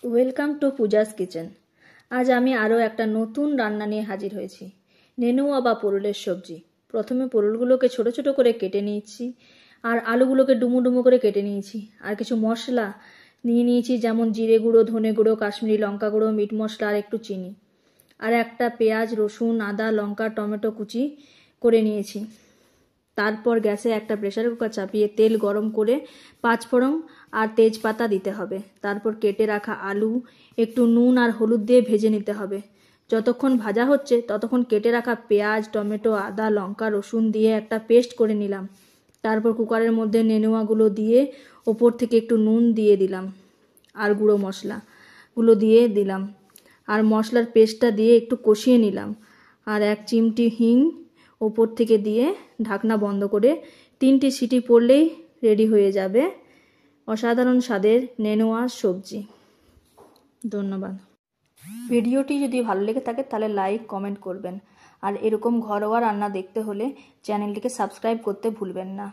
Welcome to Puja's kitchen. আজ আমি আরও একটা নতুন রান্না নিয়ে হাজির হয়েছি, নেনুয়া বা পোরলের সবজি। প্রথমে পোরলগুলোকে ছোট ছোট করে কেটে নিয়েছি, আর আলুগুলোকে ডুমো ডুমো করে কেটে নিয়েছি। আর কিছু মশলা নিয়ে নিয়েছি, যেমন জিরে গুঁড়ো, ধনে গুঁড়ো, কাশ্মীরি লঙ্কা গুঁড়ো, মিট মশলা আর একটু চিনি। আর একটা পেঁয়াজ, রসুন, আদা, লঙ্কা, টমেটো কুচি করে নিয়েছি। তারপর গ্যাসে একটা প্রেসার কুকার চাপিয়ে তেল গরম করে পাঁচফোড়ন আর তেজপাতা দিতে হবে। তারপর কেটে রাখা আলু একটু নুন আর হলুদ দিয়ে ভেজে নিতে হবে। যতক্ষণ ভাজা হচ্ছে ততক্ষণ কেটে রাখা পেঁয়াজ, টমেটো, আদা, লঙ্কা, রসুন দিয়ে একটা পেস্ট করে নিলাম। তারপর কুকারের মধ্যে নেনুয়াগুলো দিয়ে ওপর থেকে একটু নুন দিয়ে দিলাম আর গুঁড়ো মশলাগুলো দিয়ে দিলাম, আর মশলার পেস্টটা দিয়ে একটু কষিয়ে নিলাম। আর এক চিমটি হিং ওপর থেকে দিয়ে ঢাকনা বন্ধ করে 3টি সিটি পড়লেই রেডি হয়ে যাবে অসাধারণ স্বাদের নেনুয়া সবজি। ধন্যবাদ। ভিডিওটি যদি ভালো লেগে থাকে তাহলে লাইক, কমেন্ট করবেন। আর এরকম ঘরোয়া রান্না দেখতে হলে চ্যানেলটিকে সাবস্ক্রাইব করতে ভুলবেন না।